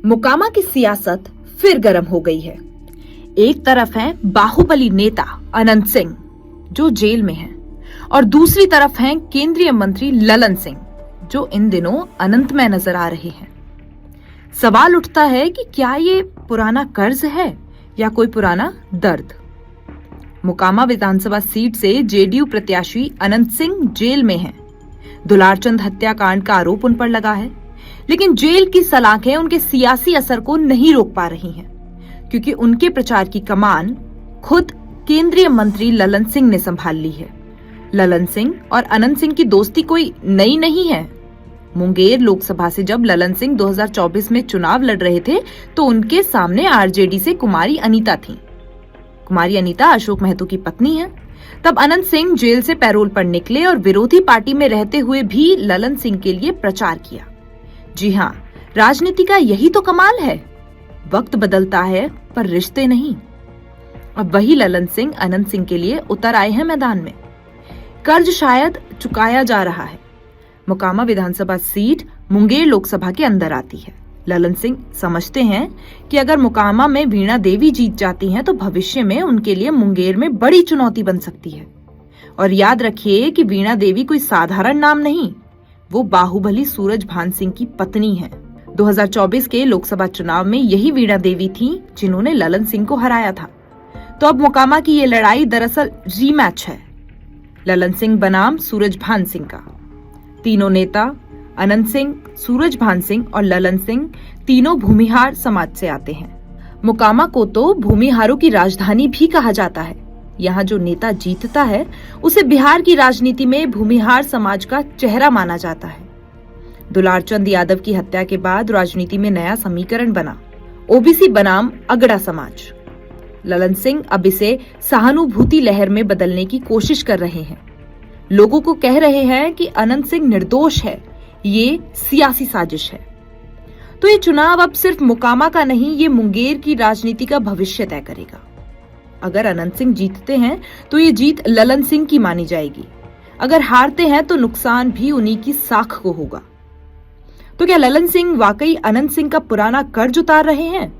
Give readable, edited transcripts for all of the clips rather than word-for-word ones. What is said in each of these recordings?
मोकामा की सियासत फिर गर्म हो गई है। एक तरफ है बाहुबली नेता अनंत सिंह जो जेल में है और दूसरी तरफ हैं केंद्रीय मंत्री ललन सिंह जो इन दिनों अनंत में नजर आ रहे हैं। सवाल उठता है कि क्या ये पुराना कर्ज है या कोई पुराना दर्द। मोकामा विधानसभा सीट से जेडीयू प्रत्याशी अनंत सिंह जेल में हैं। दुलारचंद हत्याकांड का आरोप उन पर लगा है, लेकिन जेल की सलाखें उनके सियासी असर को नहीं रोक पा रही हैं, क्योंकि उनके प्रचार की कमान खुद केंद्रीय मंत्री ललन सिंह ने संभाल ली है। ललन सिंह और अनंत सिंह की दोस्ती कोई नई नहीं है। मुंगेर लोकसभा से जब ललन सिंह 2024 में चुनाव लड़ रहे थे तो उनके सामने आरजेडी से कुमारी अनीता थीं। कुमारी अनीता अशोक महतो की पत्नी है। तब अनंत सिंह जेल से पैरोल पर निकले और विरोधी पार्टी में रहते हुए भी ललन सिंह के लिए प्रचार किया। जी हाँ, राजनीति का यही तो कमाल है। वक्त बदलता है पर रिश्ते नहीं। अब वही ललन सिंह अनंत सिंह के लिए उतर आए हैं मैदान में। कर्ज शायद चुकाया जा रहा है। मोकामा विधानसभा सीट मुंगेर लोकसभा के अंदर आती है। ललन सिंह समझते हैं कि अगर मोकामा में वीणा देवी जीत जाती हैं तो भविष्य में उनके लिए मुंगेर में बड़ी चुनौती बन सकती है। और याद रखिए कि वीणा देवी कोई साधारण नाम नहीं, वो बाहुबली सूरजभान सिंह की पत्नी है। 2024 के लोकसभा चुनाव में यही वीणा देवी थी जिन्होंने ललन सिंह को हराया था। तो अब मोकामा की ये लड़ाई दरअसल रीमैच है, ललन सिंह बनाम सूरजभान सिंह का। तीनों नेता अनंत सिंह, सूरजभान सिंह और ललन सिंह तीनों भूमिहार समाज से आते हैं। मोकामा को तो भूमिहारों की राजधानी भी कहा जाता है। यहाँ जो नेता जीतता है उसे बिहार की राजनीति में भूमिहार समाज का चेहरा माना जाता है। दुलारचंद यादव की हत्या के बाद राजनीति में नया समीकरण बना, ओबीसी बनाम अगड़ा समाज। ललन सिंह अब इसे सहानुभूति लहर में बदलने की कोशिश कर रहे हैं। लोगों को कह रहे हैं कि अनंत सिंह निर्दोष है, ये सियासी साजिश है। तो ये चुनाव अब सिर्फ मोकामा का नहीं, ये मुंगेर की राजनीति का भविष्य तय करेगा। अगर अनंत सिंह जीतते हैं तो ये जीत ललन सिंह की मानी जाएगी। अगर हारते हैं तो नुकसान भी उन्हीं की साख को होगा। तो क्या ललन सिंह वाकई अनंत सिंह का पुराना कर्ज उतार रहे हैं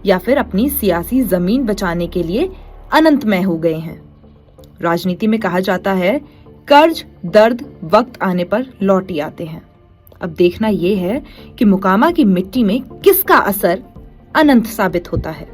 या फिर अपनी सियासी जमीन बचाने के लिए अनंतमय हो गए हैं? राजनीति में कहा जाता है कर्ज दर्द वक्त आने पर लौट ही आते हैं। अब देखना यह है कि मोकामा की मिट्टी में किसका असर अनंत साबित होता है।